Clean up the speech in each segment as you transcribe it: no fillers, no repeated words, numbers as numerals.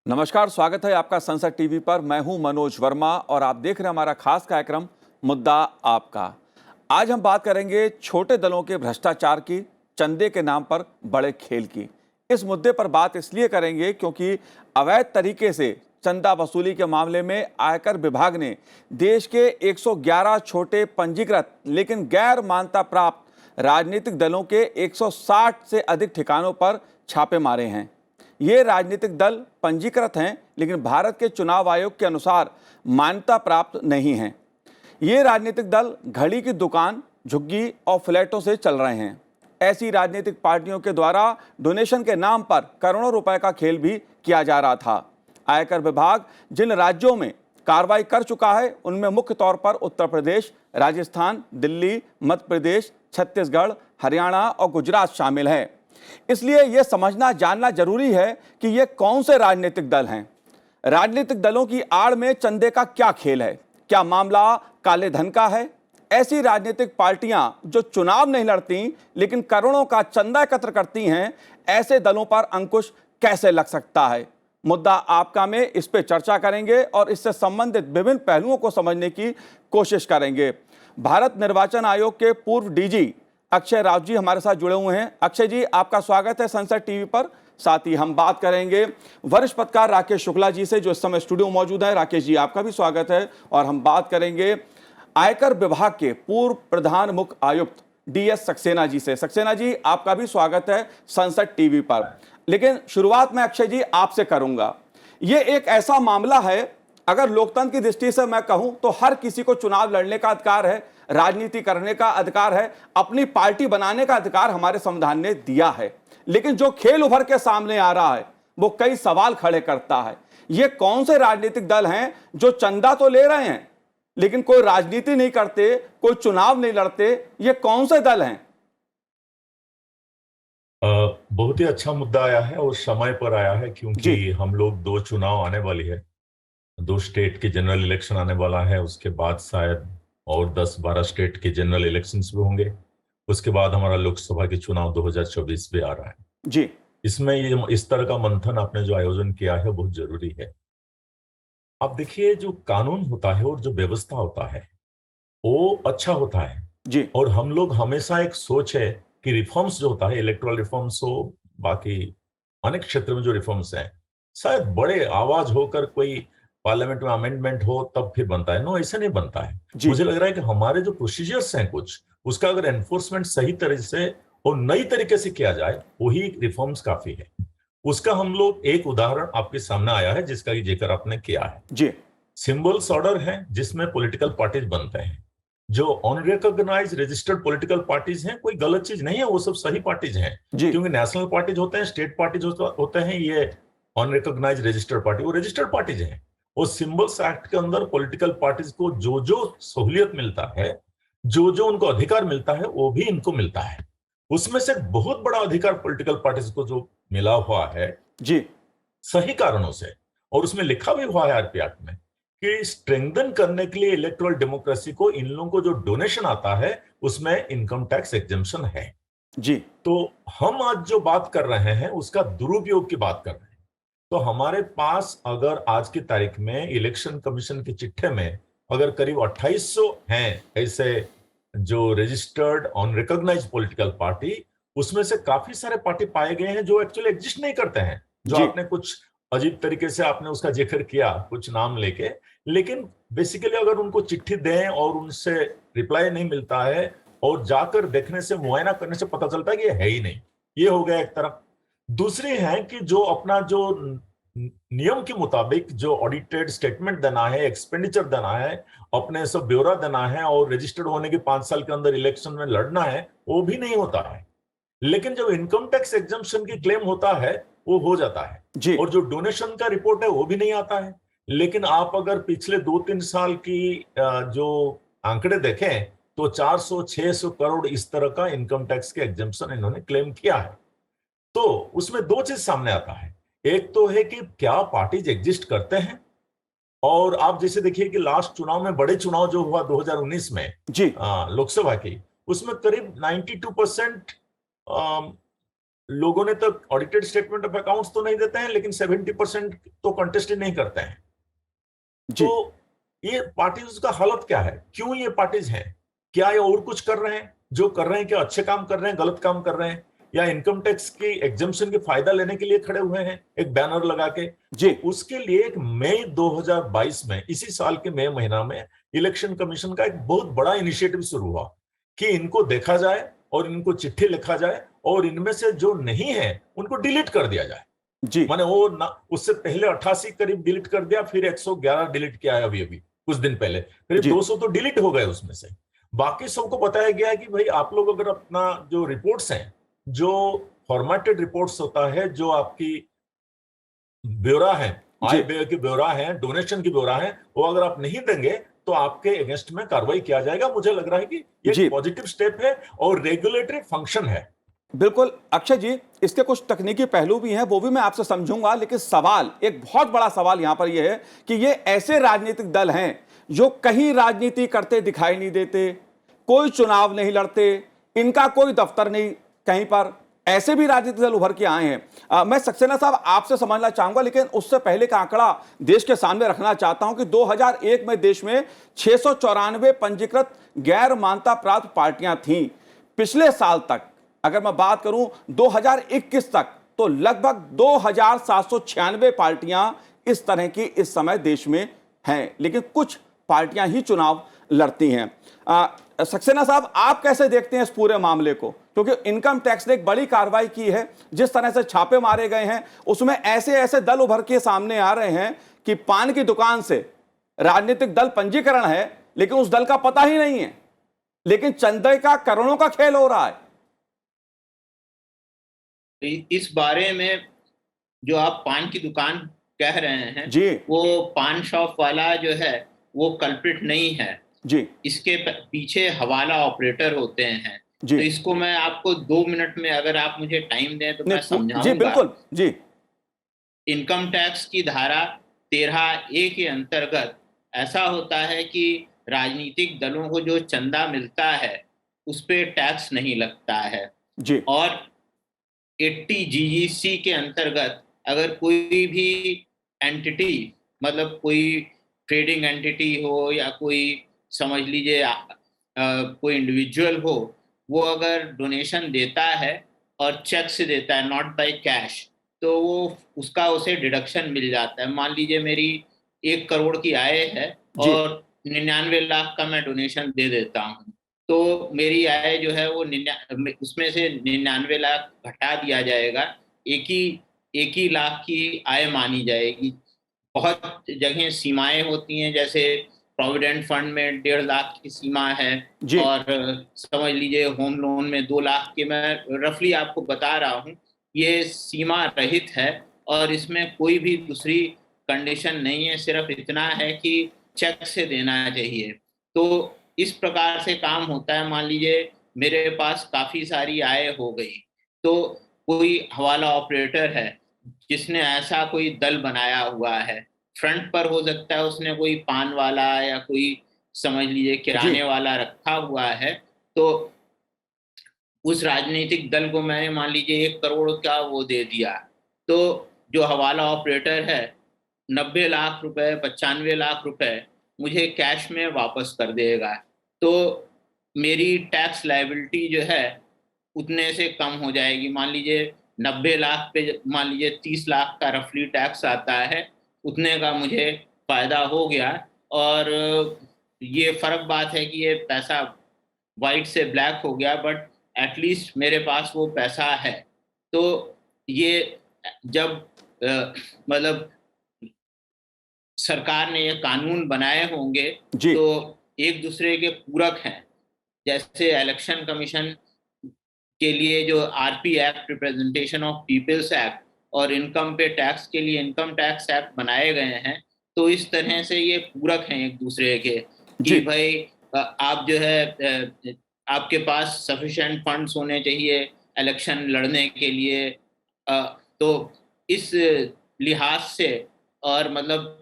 नमस्कार, स्वागत है आपका संसद टीवी पर। मैं हूं मनोज वर्मा और आप देख रहे हैं हमारा खास कार्यक्रम मुद्दा आपका। आज हम बात करेंगे छोटे दलों के भ्रष्टाचार की, चंदे के नाम पर बड़े खेल की। इस मुद्दे पर बात इसलिए करेंगे क्योंकि अवैध तरीके से चंदा वसूली के मामले में आयकर विभाग ने देश के 111 छोटे पंजीकृत लेकिन गैर मान्यता प्राप्त राजनीतिक दलों के 160 से अधिक ठिकानों पर छापे मारे हैं। ये राजनीतिक दल पंजीकृत हैं लेकिन भारत के चुनाव आयोग के अनुसार मान्यता प्राप्त नहीं हैं। ये राजनीतिक दल घड़ी की दुकान, झुग्गी और फ्लैटों से चल रहे हैं। ऐसी राजनीतिक पार्टियों के द्वारा डोनेशन के नाम पर करोड़ों रुपए का खेल भी किया जा रहा था। आयकर विभाग जिन राज्यों में कार्रवाई कर चुका है उनमें मुख्य तौर पर उत्तर प्रदेश, राजस्थान, दिल्ली, मध्य प्रदेश, छत्तीसगढ़, हरियाणा और गुजरात शामिल है। इसलिए यह समझना जानना जरूरी है कि ये कौन से राजनीतिक दल हैं। राजनीतिक दलों की आड़ में चंदे का क्या खेल है? क्या मामला काले धन का है? ऐसी राजनीतिक पार्टियां जो चुनाव नहीं लड़ती लेकिन करोड़ों का चंदा एकत्र करती हैं, ऐसे दलों पर अंकुश कैसे लग सकता है? मुद्दा आपका में इस पे चर्चा करेंगे और इससे संबंधित विभिन्न पहलुओं को समझने की कोशिश करेंगे। भारत निर्वाचन आयोग के पूर्व डीजी अक्षय राव जी हमारे साथ जुड़े हुए हैं। अक्षय जी, आपका स्वागत है संसद टीवी पर। साथ ही हम बात करेंगे वरिष्ठ पत्रकार राकेश शुक्ला जी से, जो इस समय स्टूडियो मौजूद है। राकेश जी, आपका भी स्वागत है। और हम बात करेंगे आयकर विभाग के पूर्व प्रधान मुख्य आयुक्त डीएस सक्सेना जी से। सक्सेना जी, आपका भी स्वागत है संसद टीवी पर। लेकिन शुरुआत में अक्षय जी आपसे करूंगा। ये एक ऐसा मामला है, अगर लोकतंत्र की दृष्टि से मैं कहूं तो हर किसी को चुनाव लड़ने का अधिकार है, राजनीति करने का अधिकार है, अपनी पार्टी बनाने का अधिकार हमारे संविधान ने दिया है। लेकिन जो खेल उभर के सामने आ रहा है वो कई सवाल खड़े करता है। ये कौन से राजनीतिक दल हैं जो चंदा तो ले रहे हैं लेकिन कोई राजनीति नहीं करते, कोई चुनाव नहीं लड़ते? ये कौन से दल हैं? बहुत ही अच्छा मुद्दा आया है और समय पर आया है, क्योंकि हम लोग दो चुनाव आने वाली है। दो स्टेट के जनरल इलेक्शन आने वाला है, उसके बाद शायद और 10-12 स्टेट के जनरल इलेक्शंस भी होंगे। उसके बाद हमारा लोकसभा के चुनाव 2024 भी आ रहा है जी। इसमें ये इस तरह का मंथन आपने जो आयोजन किया है बहुत जरूरी है। आप देखिए, जो कानून होता है और जो व्यवस्था होता है वो अच्छा होता है जी। और हम लोग हमेशा एक सोच है कि रिफॉर्म्स जो होता है, इलेक्टोरल रिफॉर्म्स हो, बाकी अनेक क्षेत्र में जो रिफॉर्म्स हैं, शायद बड़े आवाज होकर कोई पार्लियामेंट में अमेंडमेंट हो तब फिर बनता है। नो, ऐसा नहीं बनता है। मुझे लग रहा है कि हमारे जो प्रोसीजर्स हैं कुछ, उसका अगर एनफोर्समेंट सही तरह से और नई तरीके से किया जाए वही रिफॉर्म्स काफी है। उसका हम लोग एक उदाहरण आपके सामने आया है जिसका जिक्र आपने किया है जी। सिंबल्स ऑर्डर है, जिसमें पॉलिटिकल पार्टीज बनते हैं। जो अनरिकॉग्नाइज रजिस्टर्ड पॉलिटिकल पार्टीज हैं, कोई गलत चीज नहीं है, वो सब सही पार्टीज हैं। क्योंकि नेशनल पार्टीज होते हैं, स्टेट पार्टीज होते हैं, ये अनरिकॉग्नाइज रजिस्टर्ड पार्टी, वो रजिस्टर्ड पार्टीज हैं। और सिंबल्स एक्ट के अंदर पॉलिटिकल पार्टीज को जो जो सहूलियत मिलता है, जो जो उनको अधिकार मिलता है, वो भी इनको मिलता है। उसमें से बहुत बड़ा अधिकार पॉलिटिकल पार्टीज को जो मिला हुआ है जी, सही कारणों से, और उसमें लिखा भी हुआ है आरपी एक्ट में कि स्ट्रेंथन करने के लिए इलेक्टोरल डेमोक्रेसी को इन लोगों को जो डोनेशन आता है उसमें इनकम टैक्स एग्जेम्पशन है। जी। तो हम आज जो बात कर रहे हैं उसका दुरुपयोग की बात कर रहे हैं। तो हमारे पास अगर आज की तारीख में इलेक्शन कमीशन के चिट्ठे में अगर करीब 2800 हैं ऐसे जो रजिस्टर्ड अनरिकॉग्नाइज्ड पॉलिटिकल पार्टी, उसमें से काफी सारे पार्टी पाए गए हैं जो एक्चुअली एग्जिस्ट नहीं करते हैं। जो आपने कुछ अजीब तरीके से आपने उसका जिक्र किया कुछ नाम लेके, लेकिन बेसिकली अगर उनको चिट्ठी दें और उनसे रिप्लाई नहीं मिलता है और जाकर देखने से, मुआयना करने से पता चलता है कि ये है ही नहीं। ये हो गया एक तरफ। दूसरी है कि जो अपना जो नियम के मुताबिक जो ऑडिटेड स्टेटमेंट देना है, एक्सपेंडिचर देना है, अपने सब ब्यौरा देना है और रजिस्टर्ड होने के 5 साल के अंदर इलेक्शन में लड़ना है, वो भी नहीं होता है। लेकिन जब इनकम टैक्स एग्जम्पशन की क्लेम होता है वो हो जाता है। और जो डोनेशन का रिपोर्ट है वो भी नहीं आता है। लेकिन आप अगर पिछले 2-3 साल की जो आंकड़े देखें तो 400-600 करोड़ इस तरह का इनकम टैक्स के एग्जम्पशन इन्होंने क्लेम किया है। तो उसमें दो चीज सामने आता है। एक तो है कि क्या पार्टीज एग्जिस्ट करते हैं, और आप जैसे देखिए कि लास्ट चुनाव में, बड़े चुनाव जो हुआ 2019 में लोकसभा की, उसमें करीब 92% लोगों ने तो ऑडिटेड स्टेटमेंट ऑफ अकाउंट्स तो नहीं देते हैं, लेकिन 70% तो कंटेस्ट ही नहीं करते हैं। जी तो ये पार्टीज का हालत क्या है, क्यों ये पार्टीज हैं? क्या ये और कुछ कर रहे हैं? जो कर रहे हैं क्या अच्छे काम कर रहे हैं, गलत काम कर रहे हैं, या इनकम टैक्स की एग्जम्पशन के फायदा लेने के लिए खड़े हुए हैं एक बैनर लगा के? जी तो उसके लिए एक मई 2022 में, इसी साल के मई महीना में, इलेक्शन कमीशन का एक बहुत बड़ा इनिशिएटिव शुरू हुआ कि इनको देखा जाए और इनको चिट्ठी लिखा जाए और इनमें से जो नहीं है उनको डिलीट कर दिया जाए। जी माने वो ना, उससे पहले 88 करीब डिलीट कर दिया, फिर 111 डिलीट किया है अभी अभी कुछ दिन पहले, करीब जी 200 तो डिलीट हो गए उसमें से। बाकी सबको बताया गया है कि भाई आप लोग अगर अपना जो रिपोर्ट्स हैं, जो फॉर्मेटेड रिपोर्ट्स होता है, जो आपकी ब्यौरा है, आय जी व्यय की ब्यौरा है, डोनेशन की ब्यौरा है, वो अगर आप नहीं देंगे तो आपके अगेंस्ट में कार्रवाई किया जाएगा। मुझे लग रहा है कि ये जी एक पॉजिटिव स्टेप है और रेगुलेटरी फंक्शन है। बिल्कुल अक्षय जी, इसके कुछ तकनीकी पहलू भी हैं, वो भी मैं आपसे समझूंगा, लेकिन सवाल, एक बहुत बड़ा सवाल यहां पर यह है कि ये ऐसे राजनीतिक दल हैं जो कहीं राजनीति करते दिखाई नहीं देते, कोई चुनाव नहीं लड़ते, इनका कोई दफ्तर नहीं कहीं पर, ऐसे भी राजनीतिक दल उभर के आए हैं। मैं सक्सेना साहब आपसे समझना चाहूंगा, लेकिन उससे पहले का आंकड़ा देश के सामने रखना चाहता हूं कि 2001 में देश में 694 पंजीकृत गैर मान्यता प्राप्त पार्टियां थीं। पिछले साल तक अगर मैं बात करूं 2021 तक, तो लगभग 2796 पार्टियां इस तरह की इस समय देश में हैं, लेकिन कुछ पार्टियां ही चुनाव लड़ती हैं। सक्सेना साहब, आप कैसे देखते हैं इस पूरे मामले को? क्योंकि इनकम टैक्स ने एक बड़ी कार्रवाई की है, जिस तरह से छापे मारे गए हैं, उसमें ऐसे ऐसे दल उभर के सामने आ रहे हैं कि पान की दुकान से राजनीतिक दल पंजीकरण है, लेकिन उस दल का पता ही नहीं है, लेकिन चंदे का करोड़ों का खेल हो रहा है। इस बारे में जो आप पान की दुकान कह रहे हैं, जी वो पान शॉप वाला जो है वो कल्प्रिट नहीं है। जी इसके पीछे हवाला ऑपरेटर होते हैं। जी तो इसको मैं आपको 2 मिनट में, अगर आप मुझे टाइम दें तो मैं जी समझाऊंगा। बिल्कुल जी। इनकम टैक्स की धारा 13A के अंतर्गत ऐसा होता है कि राजनीतिक दलों को जो चंदा मिलता है उस पे टैक्स नहीं लगता है। जी और 80 GEC के अंतर्गत अगर कोई भी एंटिटी, मतलब कोई ट्रेडिंग एंटिटी हो या कोई, समझ लीजिए कोई इंडिविजुअल हो, वो अगर डोनेशन देता है और चेक से देता है, नॉट बाय कैश, तो वो उसका उसे डिडक्शन मिल जाता है। मान लीजिए मेरी 1 करोड़ की आय है जी और 99 लाख का मैं डोनेशन दे देता हूँ, तो मेरी आय जो है वो उसमें से 99 लाख घटा दिया जाएगा, एक ही लाख की आय मानी जाएगी। बहुत जगह सीमाएं होती हैं, जैसे प्रोविडेंट फंड में 1.5 लाख की सीमा है, जी और समझ लीजिए होम लोन में 2 लाख की। मैं रफली आपको बता रहा हूँ, ये सीमा रहित है और इसमें कोई भी दूसरी कंडीशन नहीं है, सिर्फ इतना है कि चेक से देना चाहिए। तो इस प्रकार से काम होता है। मान लीजिए मेरे पास काफी सारी आय हो गई, तो कोई हवाला ऑपरेटर है जिसने ऐसा कोई दल बनाया हुआ है, फ्रंट पर हो सकता है उसने कोई पान वाला या कोई, समझ लीजिए जी किराने वाला रखा हुआ है, तो उस राजनीतिक दल को मैंने मान लीजिए 1 करोड़ का वो दे दिया, तो जो हवाला ऑपरेटर है 90 लाख रुपए, 95 लाख रुपए मुझे कैश में वापस कर देगा। तो मेरी टैक्स लायबिलिटी जो है उतने से कम हो जाएगी। मान लीजिए 90 लाख पे मान लीजिए 30 लाख का रफली टैक्स आता है, उतने का मुझे फायदा हो गया। और ये फर्क बात है कि ये पैसा व्हाइट से ब्लैक हो गया, बट एटलीस्ट मेरे पास वो पैसा है। तो ये जब मतलब सरकार ने ये कानून बनाए होंगे जी तो एक दूसरे के पूरक हैं। जैसे इलेक्शन कमीशन के लिए जो RP act, representation of peoples act, और इनकम पे टैक्स के लिए इनकम टैक्स एक्ट बनाए गए हैं, तो इस तरह से ये पूरक हैं एक दूसरे के कि जी भाई आप जो है आपके पास सफिशिएंट फंड्स होने चाहिए इलेक्शन लड़ने के लिए। तो इस लिहाज से, और मतलब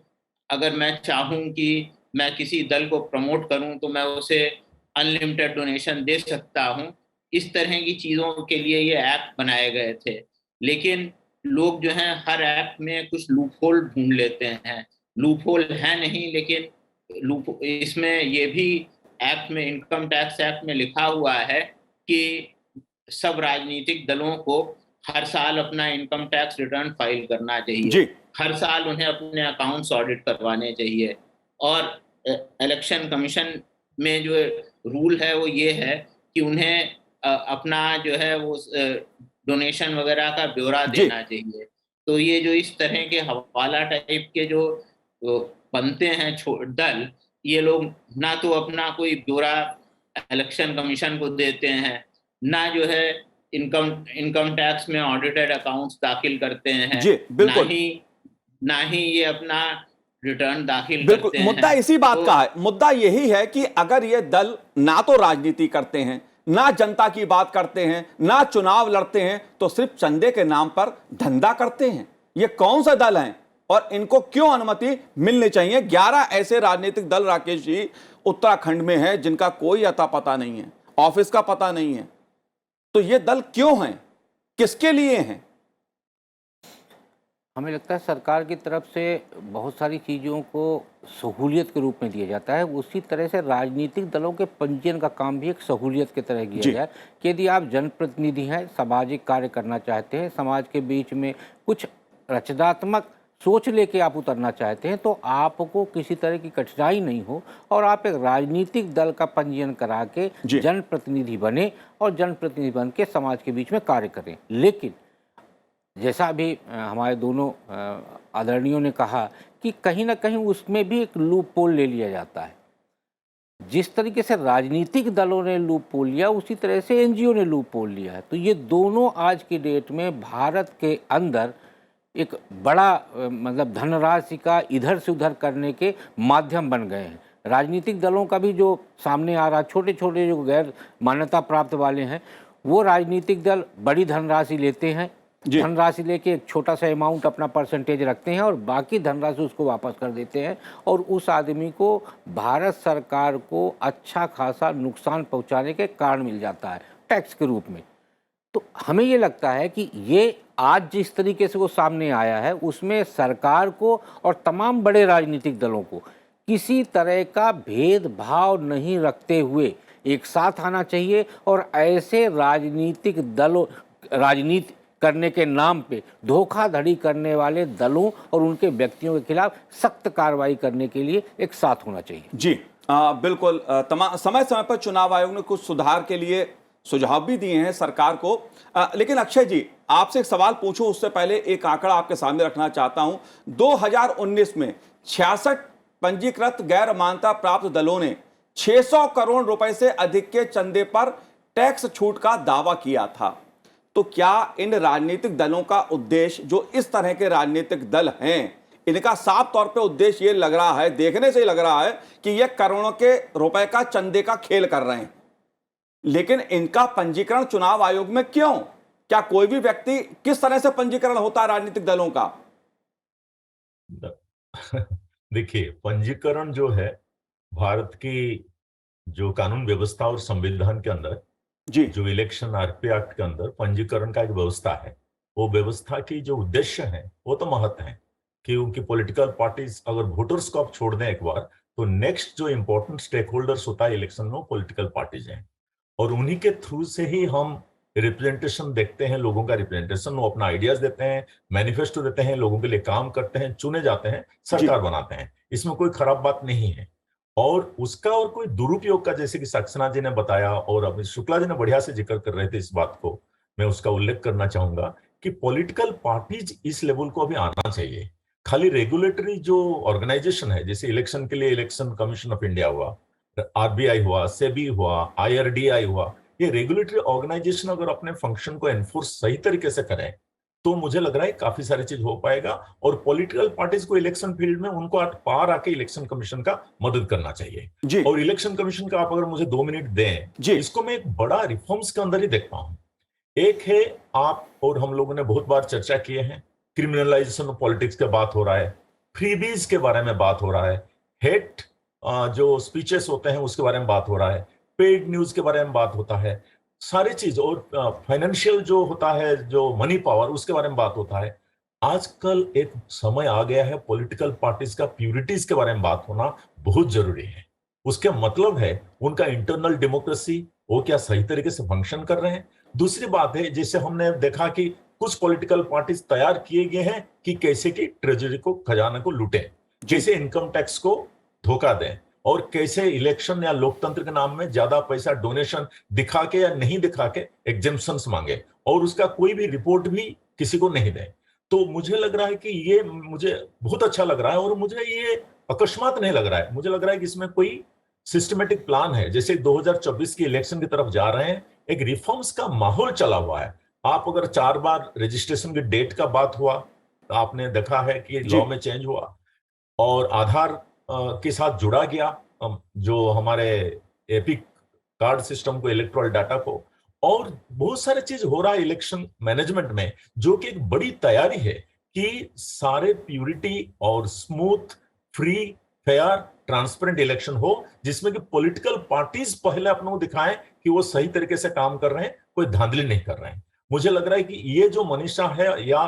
अगर मैं चाहूँ कि मैं किसी दल को प्रमोट करूँ तो मैं उसे अनलिमिटेड डोनेशन दे सकता हूँ। इस तरह की चीजों के लिए ये एक्ट बनाए गए थे। लेकिन लोग जो हैं हर एक्ट में कुछ लूपहोल ढूंढ लेते हैं। लूपहोल है नहीं, लेकिन लूप इसमें ये भी एक्ट में, इनकम टैक्स एक्ट में लिखा हुआ है कि सब राजनीतिक दलों को हर साल अपना इनकम टैक्स रिटर्न फाइल करना चाहिए। जी। हर साल उन्हें अपने अकाउंट्स ऑडिट करवाने चाहिए। और इलेक्शन कमीशन में जो रूल है वो ये है कि उन्हें अपना जो है वो डोनेशन वगैरह का ब्यौरा जी। देना चाहिए। तो ये जो इस तरह के हवाला टाइप के जो बनते हैं दल, ये लोग ना तो अपना कोई ब्यौरा इलेक्शन कमीशन को देते हैं, ना जो है इनकम टैक्स में ऑडिटेड अकाउंट्स दाखिल करते हैं, जी, बिल्कुल। ना ही ये अपना रिटर्न दाखिल बिल्कुल, करते हैं। मुद्दा इसी बात का है। मुद्दा यही है कि अगर ये दल ना तो राजनीति करते हैं, ना जनता की बात करते हैं, ना चुनाव लड़ते हैं, तो सिर्फ चंदे के नाम पर धंधा करते हैं, ये कौन सा दल हैं और इनको क्यों अनुमति मिलनी चाहिए? 11 ऐसे राजनीतिक दल राकेश जी उत्तराखंड में हैं जिनका कोई अता पता नहीं है, ऑफिस का पता नहीं है। तो ये दल क्यों हैं, किसके लिए हैं? हमें लगता है सरकार की तरफ से बहुत सारी चीज़ों को सहूलियत के रूप में दिया जाता है। उसी तरह से राजनीतिक दलों के पंजीयन का काम भी एक सहूलियत की तरह किया जाए कि यदि आप जनप्रतिनिधि हैं, सामाजिक कार्य करना चाहते हैं, समाज के बीच में कुछ रचनात्मक सोच लेके आप उतरना चाहते हैं, तो आपको किसी तरह की कठिनाई नहीं हो और आप एक राजनीतिक दल का पंजीयन करा के जनप्रतिनिधि बने और जनप्रतिनिधि बन के समाज के बीच में कार्य करें। लेकिन जैसा अभी हमारे दोनों आदरणीयों ने कहा कि कहीं ना कहीं उसमें भी एक लूप पोल ले लिया जाता है। जिस तरीके से राजनीतिक दलों ने लूप पोल लिया, उसी तरह से एनजीओ ने लूप पोल लिया है। तो ये दोनों आज की डेट में भारत के अंदर एक बड़ा मतलब धनराशि का इधर से उधर करने के माध्यम बन गए हैं। राजनीतिक दलों का भी जो सामने आ रहा, छोटे छोटे जो गैर मान्यता प्राप्त वाले हैं, वो राजनीतिक दल बड़ी धनराशि लेते हैं, धनराशि लेके एक छोटा सा अमाउंट अपना परसेंटेज रखते हैं और बाकी धनराशि उसको वापस कर देते हैं और उस आदमी को भारत सरकार को अच्छा खासा नुकसान पहुंचाने के कारण मिल जाता है टैक्स के रूप में। तो हमें ये लगता है कि ये आज जिस तरीके से वो सामने आया है, उसमें सरकार को और तमाम बड़े राजनीतिक दलों को किसी तरह का भेदभाव नहीं रखते हुए एक साथ आना चाहिए और ऐसे राजनीतिक दलों, राजनीति करने के नाम पे धोखाधड़ी करने वाले दलों और उनके व्यक्तियों के खिलाफ सख्त कार्रवाई करने के लिए एक साथ होना चाहिए। जी बिल्कुल। समय समय पर चुनाव आयोग ने कुछ सुधार के लिए सुझाव भी दिए हैं सरकार को। लेकिन अक्षय जी, आपसे एक सवाल पूछूं उससे पहले एक आंकड़ा आपके सामने रखना चाहता हूं। 2019 में 66 पंजीकृत गैर मान्यता प्राप्त दलों ने 600 करोड़ रुपए से अधिक के चंदे पर टैक्स छूट का दावा किया था। तो क्या इन राजनीतिक दलों का उद्देश्य, जो इस तरह के राजनीतिक दल हैं, इनका साफ तौर पे उद्देश्य ये लग रहा है, देखने से ही लग रहा है कि ये करोड़ों के रुपए का चंदे का खेल कर रहे हैं, लेकिन इनका पंजीकरण चुनाव आयोग में क्यों? क्या कोई भी व्यक्ति, किस तरह से पंजीकरण होता है राजनीतिक दलों का? देखिए, पंजीकरण जो है भारत की जो कानून व्यवस्था और संविधान के अंदर जो इलेक्शन आरपी एक्ट के अंदर पंजीकरण का एक व्यवस्था है, वो व्यवस्था की जो उद्देश्य है वो तो महत्व है कि उनकी पॉलिटिकल पार्टीज अगर वोटर्स को आप छोड़ दें एक बार, तो नेक्स्ट जो इंपॉर्टेंट स्टेक होल्डर्स होता है इलेक्शन में, पॉलिटिकल पार्टीज हैं और उन्हीं के थ्रू से ही हम रिप्रेजेंटेशन देखते हैं, लोगों का रिप्रेजेंटेशन, वो अपना आइडियाज देते हैं, मैनिफेस्टो देते हैं, लोगों के लिए काम करते हैं, चुने जाते हैं, सरकार बनाते हैं। इसमें कोई खराब बात नहीं है और उसका और कोई दुरुपयोग का, जैसे कि सक्सेना जी ने बताया और अभी शुक्ला जी ने बढ़िया से जिक्र कर रहे थे इस बात को, मैं उसका उल्लेख करना चाहूंगा कि पॉलिटिकल पार्टीज इस लेवल को अभी आना चाहिए। खाली रेगुलेटरी जो ऑर्गेनाइजेशन है, जैसे इलेक्शन के लिए इलेक्शन कमीशन ऑफ इंडिया हुआ, आरबीआई हुआ, सेबी हुआ, आईआरडीआई हुआ, ये रेगुलेटरी ऑर्गेनाइजेशन अगर अपने फंक्शन को एनफोर्स सही तरीके से करें तो मुझे लग रहा है काफी सारी चीज हो पाएगा और पॉलिटिकल पार्टीज को इलेक्शन फील्ड में उनको पार आके इलेक्शन कमीशन का मदद करना चाहिए। और इलेक्शन कमीशन का आप अगर मुझे 2 मिनट दें, इसको मैं एक बड़ा रिफॉर्म्स के अंदर ही देखता हूं। एक है, आप और हम लोगों ने बहुत बार चर्चा किए हैं, क्रिमिनलाइजेशन ऑफ पॉलिटिक्स के बात हो रहा है, फ्रीबीज के बारे में बात हो रहा है, हेट जो स्पीचेस होते हैं उसके बारे में बात हो रहा है, पेड न्यूज के बारे में बात होता है। सारी चीज, और फाइनेंशियल जो होता है, जो मनी पावर, उसके बारे में बात होता है। आजकल एक समय आ गया है, पॉलिटिकल पार्टीज का प्यूरिटीज के बारे में बात होना बहुत जरूरी है। उसके मतलब है उनका इंटरनल डेमोक्रेसी, वो क्या सही तरीके से फंक्शन कर रहे हैं। दूसरी बात है, जैसे हमने देखा कि कुछ पॉलिटिकल पार्टीज तैयार किए गए हैं कि कैसे कि ट्रेजरी को, खजाना को लूटें, कैसे इनकम टैक्स को धोखा दें, और कैसे इलेक्शन या लोकतंत्र के नाम में ज्यादा पैसा डोनेशन दिखा के या नहीं दिखा के एग्जेम्पशंस मांगे, और उसका कोई भी रिपोर्ट भी किसी को नहीं दे। तो मुझे लग रहा है कि ये मुझे बहुत अच्छा लग रहा है, और मुझे ये अकस्मात नहीं लग रहा है। मुझे लग रहा है कि इसमें कोई सिस्टमेटिक प्लान है। जैसे 2024 की इलेक्शन की तरफ जा रहे हैं, एक रिफॉर्म्स का माहौल चला हुआ है। आप अगर 4 बार रजिस्ट्रेशन की डेट का बात हुआ, तो आपने देखा है कि लॉ में चेंज हुआ, और आधार के साथ जुड़ा गया जो हमारे एपिक कार्ड सिस्टम को, इलेक्ट्रॉल डाटा को, और बहुत सारे चीज हो रहा है इलेक्शन मैनेजमेंट में, जो कि एक बड़ी तैयारी है कि सारे प्यूरिटी और smooth, free, fair, transparent election हो, जिसमें कि पॉलिटिकल पार्टीज पहले अपने को दिखाएं कि वो सही तरीके से काम कर रहे हैं, कोई धांधली नहीं कर रहे हैं। मुझे लग रहा है कि ये जो मनीषा है, या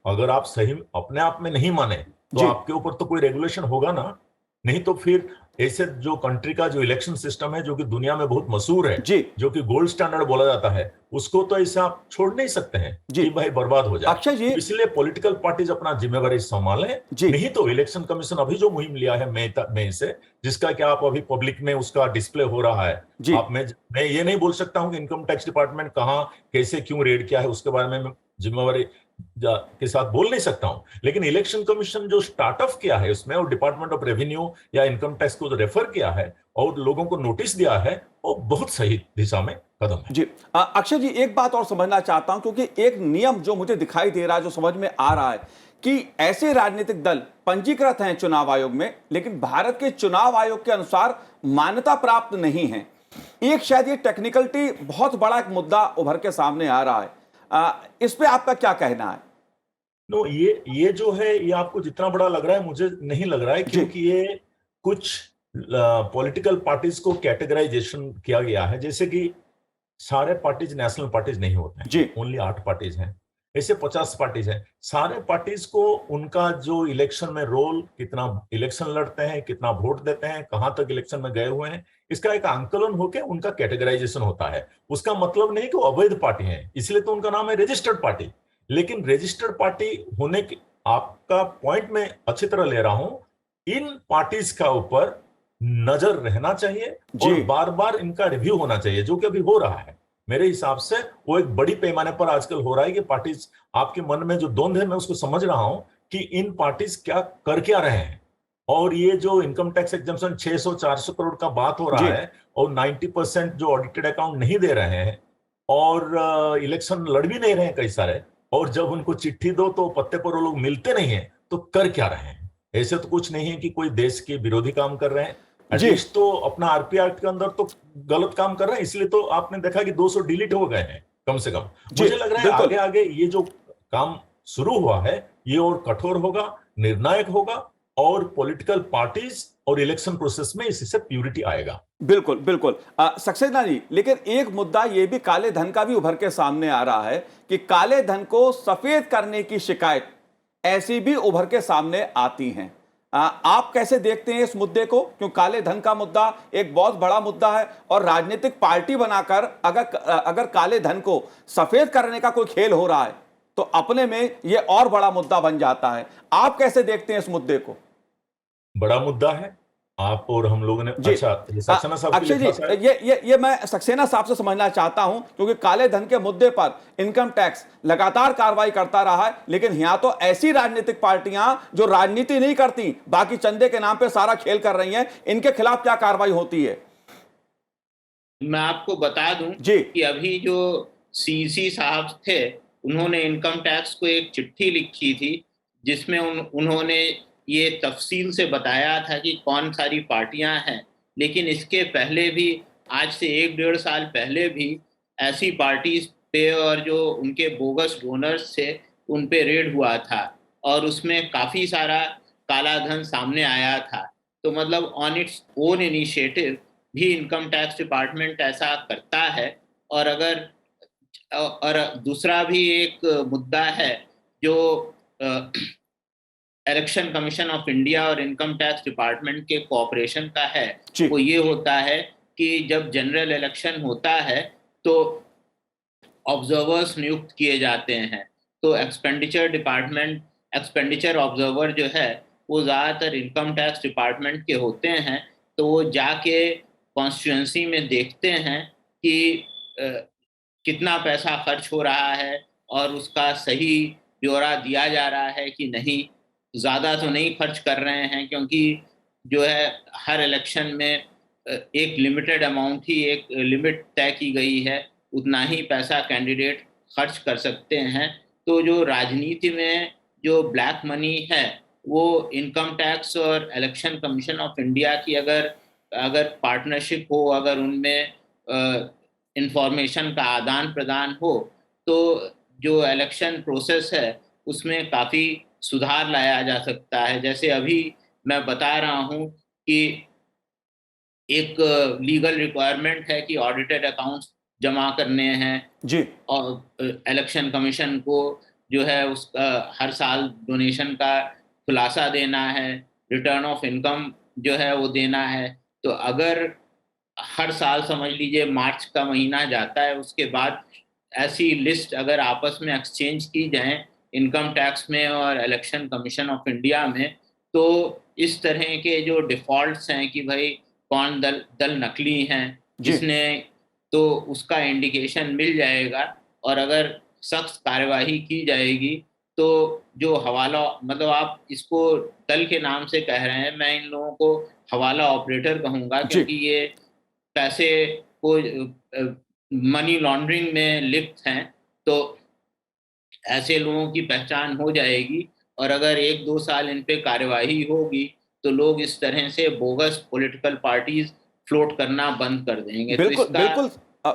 अगर आप सही अपने आप में नहीं माने तो आपके ऊपर तो कोई रेगुलेशन होगा ना, नहीं तो फिर ऐसे जो कंट्री का जो इलेक्शन सिस्टम है, जो कि दुनिया में बहुत मशहूर है, जो कि गोल्ड स्टैंडर्ड बोला जाता है, उसको तो ऐसा आप छोड़ नहीं सकते हैं कि भाई बर्बाद हो जाए। अक्षय जी, इसलिए पॉलिटिकल पार्टीज अपना जिम्मेवारी संभालें, नहीं तो इलेक्शन कमीशन अभी जो मुहिम लिया है मई से, जिसका क्या आप अभी पब्लिक में उसका डिस्प्ले हो रहा है, आप मैं ये नहीं बोल सकता हूं कि इनकम टैक्स डिपार्टमेंट कहां, कैसे, क्यों रेड किया है, उसके बारे में मैं जिम्मेवारी के साथ बोल नहीं सकता हूं। लेकिन इलेक्शन कमीशन जो स्टार्टअप किया है उसमें, और डिपार्टमेंट ऑफ रेवेन्यू या इनकम टैक्स को जो रेफर किया है और लोगों को नोटिस दिया है, वो बहुत सही दिशा में कदम है। जी अक्षय जी, एक बात और समझना चाहता हूं, क्योंकि एक नियम जो मुझे दिखाई दे रहा है, जो समझ में आ रहा है कि ऐसे राजनीतिक दल पंजीकृत हैं चुनाव आयोग में, लेकिन भारत के चुनाव आयोग के अनुसार मान्यता प्राप्त नहीं है। एक शायद ये टेक्निकलिटी बहुत बड़ा एक मुद्दा उभर के सामने आ रहा है। इस पे आपका क्या कहना है? नो, ये जो है, ये आपको जितना बड़ा लग रहा है, मुझे नहीं लग रहा है, क्योंकि ये कुछ पॉलिटिकल पार्टीज को कैटेगराइजेशन किया गया है। जैसे कि सारे पार्टीज नेशनल पार्टीज नहीं होते हैं, ओनली 8 पार्टीज हैं, ऐसे 50 पार्टीज हैं। सारे पार्टीज को उनका जो इलेक्शन में रोल, कितना इलेक्शन लड़ते हैं, कितना वोट देते हैं, कहां तक इलेक्शन में गए हुए हैं, इसका एक आंकलन होकर उनका कैटेगराइजेशन होता है। उसका मतलब नहीं कि वो अवैध पार्टी है, इसलिए तो उनका नाम है रजिस्टर्ड पार्टी। लेकिन रजिस्टर्ड पार्टी होने की, आपका पॉइंट में अच्छी तरह ले रहा हूं, इन पार्टीज का ऊपर नजर रहना चाहिए और बार बार इनका रिव्यू होना चाहिए, जो कि अभी हो रहा है। मेरे हिसाब से वो एक बड़ी पैमाने पर आजकल हो रहा है कि पार्टीज, आपके मन में जो द्वंद्व है मैं उसको समझ रहा हूं कि इन पार्टीज क्या कर क्या रहे हैं। और ये जो इनकम टैक्स एग्जम्पशन 600-400 करोड़ का बात हो रहा है, और 90% जो ऑडिटेड अकाउंट नहीं दे रहे हैं, और इलेक्शन लड़ भी नहीं रहे हैं कई सारे, और जब उनको चिट्ठी दो तो पत्ते पर वो लोग मिलते नहीं है, तो कर क्या रहे हैं? ऐसे तो कुछ नहीं है कि कोई देश के विरोधी काम कर रहे हैं। एटलीस्ट तो अपना आरपीआई के अंदर तो गलत काम कर रहे हैं, इसलिए तो आपने देखा कि 200 डिलीट हो गए हैं कम से कम। मुझे लग रहा है आगे आगे ये जो काम शुरू हुआ है, ये और कठोर होगा, निर्णायक होगा, और पॉलिटिकल पार्टीज और इलेक्शन प्रोसेस में इससे प्यूरिटी आएगा। बिल्कुल बिल्कुल सक्सेना जी, लेकिन एक मुद्दा ये भी काले धन का भी उभर के सामने आ रहा है कि काले धन को सफेद करने की शिकायत ऐसी भी उभर के सामने आती हैं। आप कैसे देखते हैं इस मुद्दे को? क्यों काले धन का मुद्दा एक बहुत बड़ा मुद्दा है, और राजनीतिक पार्टी बनाकर अगर काले धन को सफेद करने का कोई खेल हो रहा है, तो अपने में यह और बड़ा मुद्दा बन जाता है। आप कैसे देखते हैं इस मुद्दे को? बड़ा मुद्दा है, आप और हम लोगों ने। अच्छा, सक्सेना साहब अक्षय जी, ये मैं सक्सेना साहब से समझना चाहता हूं, क्योंकि काले धन के मुद्दे पर इनकम टैक्स लगातार कार्रवाई करता रहा है, लेकिन यहां तो ऐसी राजनीतिक पार्टियां जो राजनीति नहीं करती, बाकी चंदे के नाम पे सारा खेल कर रही हैं, इनके खिलाफ क्या कार्रवाई होती है? मैं आपको बता दूं कि अभी जो सीसी साहब थे, उन्होंने इनकम टैक्स को एक चिट्ठी लिखी थी, जिसमें उन्होंने ये तफसील से बताया था कि कौन सारी पार्टियां हैं। लेकिन इसके पहले भी, आज से 1-1.5 साल पहले भी ऐसी पार्टीज पे और जो उनके बोगस डोनर्स थे उन पे रेड हुआ था, और उसमें काफ़ी सारा काला धन सामने आया था। तो मतलब ऑन इट्स ओन इनिशिएटिव भी इनकम टैक्स डिपार्टमेंट ऐसा करता है, और अगर और दूसरा भी एक मुद्दा है जो इलेक्शन कमीशन ऑफ इंडिया और इनकम टैक्स डिपार्टमेंट के कोऑपरेशन का है, जी। वो ये होता है कि जब जनरल इलेक्शन होता है तो ऑब्जर्वर्स नियुक्त किए जाते हैं। तो एक्सपेंडिचर ऑब्जर्वर जो है वो ज़्यादातर इनकम टैक्स डिपार्टमेंट के होते हैं। तो वो जाके कॉन्स्टिट्यूंसी में देखते हैं कि कितना पैसा खर्च हो रहा है और उसका सही ब्यौरा दिया जा रहा है कि नहीं, ज़्यादा तो नहीं खर्च कर रहे हैं, क्योंकि जो है हर इलेक्शन में एक लिमिटेड अमाउंट ही, एक लिमिट तय की गई है, उतना ही पैसा कैंडिडेट खर्च कर सकते हैं। तो जो राजनीति में जो ब्लैक मनी है वो इनकम टैक्स और इलेक्शन कमीशन ऑफ इंडिया की अगर पार्टनरशिप हो, अगर उनमें इंफॉर्मेशन का आदान प्रदान हो, तो जो इलेक्शन प्रोसेस है उसमें काफ़ी सुधार लाया जा सकता है। जैसे अभी मैं बता रहा हूँ कि एक लीगल रिक्वायरमेंट है कि ऑडिटेड अकाउंट्स जमा करने हैं जी। और इलेक्शन कमीशन को जो है उसका हर साल डोनेशन का खुलासा देना है, रिटर्न ऑफ इनकम जो है वो देना है। तो अगर हर साल समझ लीजिए मार्च का महीना जाता है, उसके बाद ऐसी लिस्ट अगर आपस में एक्सचेंज की जाए इनकम टैक्स में और इलेक्शन कमीशन ऑफ इंडिया में, तो इस तरह के जो डिफ़ॉल्ट्स हैं कि भाई कौन दल नकली हैं, जिसने, तो उसका इंडिकेशन मिल जाएगा। और अगर सख्त कार्यवाही की जाएगी तो जो हवाला, मतलब आप इसको दल के नाम से कह रहे हैं, मैं इन लोगों को हवाला ऑपरेटर कहूँगा, क्योंकि ये पैसे को मनी लॉन्ड्रिंग में लिप्त हैं। तो ऐसे लोगों की पहचान हो जाएगी और अगर 1-2 साल इन पे कार्यवाही होगी तो लोग इस तरह से बोगस पॉलिटिकल पार्टीज फ्लोट करना बंद कर देंगे। बिल्कुल, तो इसका बिल्कुल,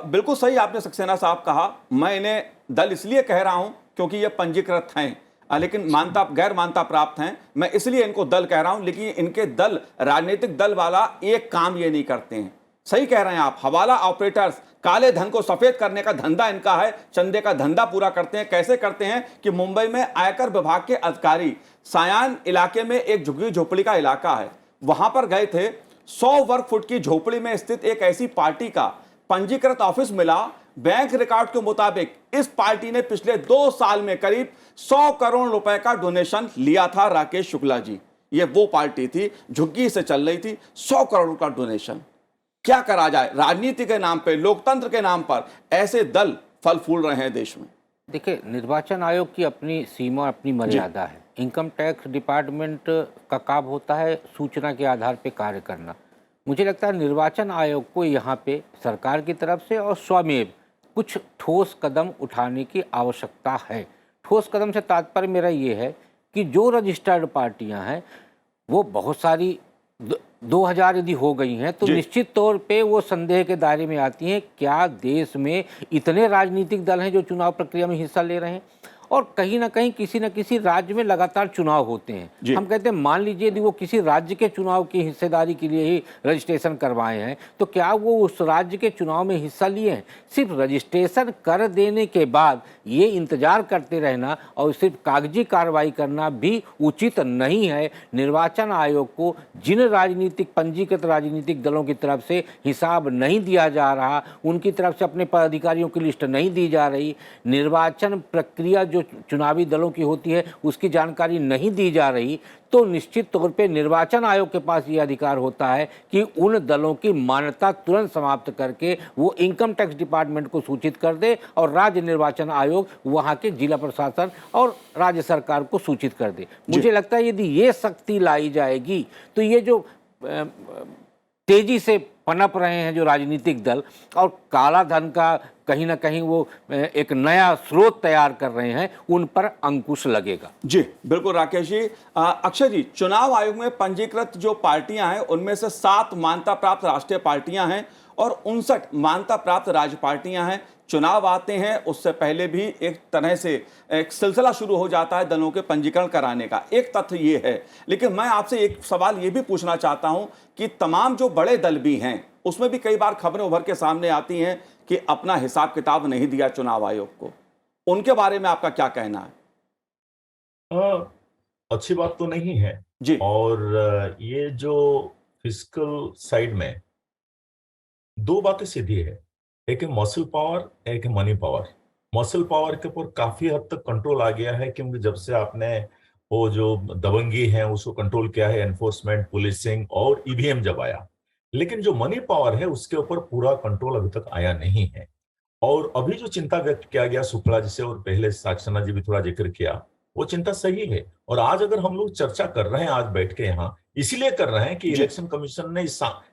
बिल्कुल सही आपने सक्सेना साहब कहा। मैं इन्हें दल इसलिए कह रहा हूं क्योंकि ये पंजीकृत हैं, लेकिन गैर मान्यता प्राप्त हैं। मैं इसलिए इनको दल कह रहा हूं, लेकिन इनके दल, राजनीतिक दल वाला एक काम ये नहीं करते हैं। सही कह रहे हैं आप, हवाला ऑपरेटर्स, काले धन को सफेद करने का धंधा इनका है, चंदे का धंधा पूरा करते हैं। कैसे करते हैं कि मुंबई में आयकर विभाग के अधिकारी सायान इलाके में एक झुग्गी झोपड़ी का इलाका है, वहां पर गए थे। 100 वर्ग फुट की झोपड़ी में स्थित एक ऐसी पार्टी का पंजीकृत ऑफिस मिला। बैंक रिकॉर्ड के मुताबिक इस पार्टी ने पिछले 2 साल में करीब 100 करोड़ रुपए का डोनेशन लिया था। राकेश शुक्ला जी, ये वो पार्टी थी, झुग्गी से चल रही थी, 100 करोड़ का डोनेशन। क्या करा जाए? राजनीति के नाम पे, लोकतंत्र के नाम पर ऐसे दल फल फूल रहे हैं देश में। देखिए, निर्वाचन आयोग की अपनी सीमा, अपनी मर्यादा है। इनकम टैक्स डिपार्टमेंट का काम होता है सूचना के आधार पे कार्य करना। मुझे लगता है निर्वाचन आयोग को यहाँ पे सरकार की तरफ से और स्वमेव कुछ ठोस कदम उठाने की आवश्यकता है। ठोस कदम से तात्पर्य मेरा ये है कि जो रजिस्टर्ड पार्टियां हैं वो बहुत सारी 2000 यदि हो गई हैं तो निश्चित तौर पे वो संदेह के दायरे में आती हैं। क्या देश में इतने राजनीतिक दल हैं जो चुनाव प्रक्रिया में हिस्सा ले रहे हैं? और कहीं ना कहीं किसी न किसी राज्य में लगातार चुनाव होते हैं। हम कहते हैं मान लीजिए यदि वो किसी राज्य के चुनाव की हिस्सेदारी के लिए ही रजिस्ट्रेशन करवाए हैं तो क्या वो उस राज्य के चुनाव में हिस्सा लिए हैं? सिर्फ रजिस्ट्रेशन कर देने के बाद ये इंतजार करते रहना और सिर्फ कागजी कार्रवाई करना भी उचित नहीं है। निर्वाचन आयोग को जिन पंजीकृत राजनीतिक दलों की तरफ से हिसाब नहीं दिया जा रहा, उनकी तरफ से अपने पदाधिकारियों की लिस्ट नहीं दी जा रही, निर्वाचन प्रक्रिया जो चुनावी दलों की होती है उसकी जानकारी नहीं दी जा रही, तो निश्चित तौर पे निर्वाचन आयोग के पास ये अधिकार होता है कि उन दलों की मान्यता तुरंत समाप्त करके वो इनकम टैक्स डिपार्टमेंट को सूचित कर दे और राज्य निर्वाचन आयोग वहाँ के जिला प्रशासन और राज्य सरकार को सूचित कर दे। मुझे लगता है यदि ये सख्ती लाई जाएगी तो ये जो तेजी से पनप रहे हैं जो राजनीतिक दल और काला धन का कहीं ना कहीं वो एक नया स्रोत तैयार कर रहे हैं, उन पर अंकुश लगेगा। जी बिल्कुल राकेश जी। अक्षय जी, चुनाव आयोग में पंजीकृत जो पार्टियां हैं उनमें से 7 मान्यता प्राप्त राष्ट्रीय पार्टियां हैं और 59 मान्यता प्राप्त राज्य पार्टियां हैं। चुनाव आते हैं उससे पहले भी एक तरह से एक सिलसिला शुरू हो जाता है दलों के पंजीकरण कराने का, एक तथ्य ये है। लेकिन मैं आपसे एक सवाल ये भी पूछना चाहता हूं कि तमाम जो बड़े दल भी हैं उसमें भी कई बार खबरें उभर के सामने आती हैं कि अपना हिसाब किताब नहीं दिया चुनाव आयोग को। उनके बारे में आपका क्या कहना है? अच्छी बात तो नहीं है। जी। और ये जो फिस्कल साइड में दो बातें सीधी है, एक है मसल पावर, एक है मनी पावर। मसल पावर के ऊपर काफी हद तक कंट्रोल आ गया है, क्योंकि जब से आपने वो जो दबंगी है उसको कंट्रोल किया है, एनफोर्समेंट, पुलिसिंग और ईवीएम जब आया। लेकिन जो मनी पावर है उसके ऊपर पूरा कंट्रोल अभी तक आया नहीं है। और अभी जो चिंता व्यक्त किया गया शुक्ला जी से, और पहले साक्षना जी भी थोड़ा जिक्र किया, वो चिंता सही है। और आज अगर हम लोग चर्चा कर रहे हैं आज बैठ के यहाँ, इसीलिए कर रहे हैं कि जी। इलेक्शन कमीशन ने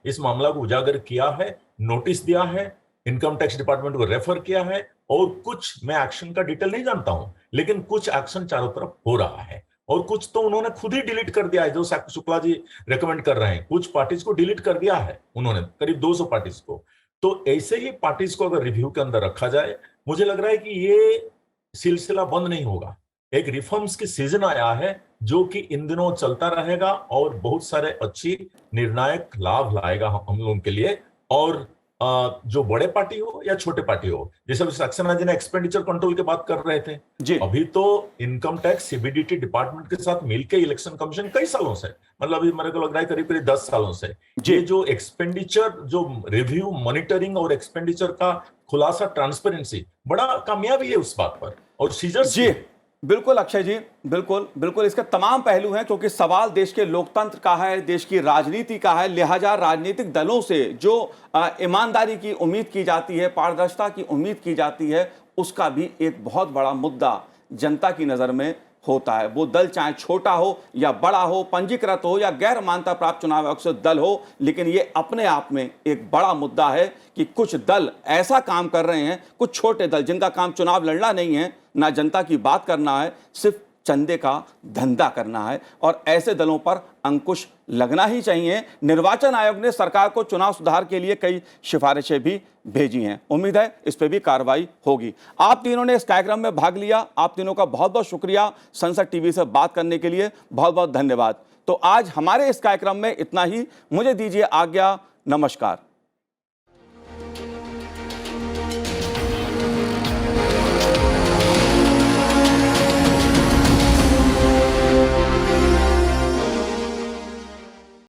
इस मामला को उजागर किया है, नोटिस दिया है, इनकम टैक्स डिपार्टमेंट को रेफर किया है। और कुछ, मैं एक्शन का डिटेल नहीं जानता हूं, लेकिन कुछ एक्शन चारों तरफ हो रहा है, और कुछ तो उन्होंने खुद ही डिलीट कर दिया है, जो शुक्ला जी रेकमेंड कर रहे हैं। कुछ पार्टीज को डिलीट कर दिया है उन्होंने, करीब 200 पार्टीज को। तो ऐसे ही पार्टीज को अगर रिव्यू के अंदर रखा जाए, मुझे लग रहा है कि ये सिलसिला बंद नहीं होगा। एक रिफॉर्म्स की सीजन आया है जो कि इन दिनों चलता रहेगा, और बहुत सारे अच्छी निर्णायक लाभ लाएगा हम लोगों के लिए। और जो बड़े पार्टी हो या छोटे पार्टी हो, जैसे सक्सेना जी ने एक्सपेंडिचर कंट्रोल की बात कर रहे थे, जी। अभी तो इनकम टैक्स सीबीडीटी डिपार्टमेंट के साथ मिलकर इलेक्शन कमीशन कई सालों से, मतलब अभी मेरे को लग रहा है करीब 10 सालों से, ये जो एक्सपेंडिचर, जो रिव्यू, मॉनिटरिंग और एक्सपेंडिचर का खुलासा, ट्रांसपेरेंसी, बड़ा कामयाबी है उस बात पर। और सीजर्स जी बिल्कुल अक्षय जी, बिल्कुल बिल्कुल, इसके तमाम पहलू हैं, क्योंकि सवाल देश के लोकतंत्र का है, देश की राजनीति का है। लिहाजा राजनीतिक दलों से जो ईमानदारी की उम्मीद की जाती है, पारदर्शिता की उम्मीद की जाती है, उसका भी एक बहुत बड़ा मुद्दा जनता की नज़र में होता है। वो दल चाहे छोटा हो या बड़ा हो, पंजीकृत हो या गैर मान्यता प्राप्त चुनाव आयोग से दल हो, लेकिन ये अपने आप में एक बड़ा मुद्दा है कि कुछ दल ऐसा काम कर रहे हैं, कुछ छोटे दल जिनका काम चुनाव लड़ना नहीं है, ना जनता की बात करना है, सिर्फ चंदे का धंधा करना है। और ऐसे दलों पर अंकुश लगना ही चाहिए। निर्वाचन आयोग ने सरकार को चुनाव सुधार के लिए कई सिफारिशें भी भेजी हैं। उम्मीद है इस पर भी कार्रवाई होगी। आप तीनों ने इस कार्यक्रम में भाग लिया, आप तीनों का बहुत बहुत शुक्रिया। संसद टीवी से बात करने के लिए बहुत बहुत धन्यवाद। तो आज हमारे इस कार्यक्रम में इतना ही। मुझे दीजिए आज्ञा। नमस्कार।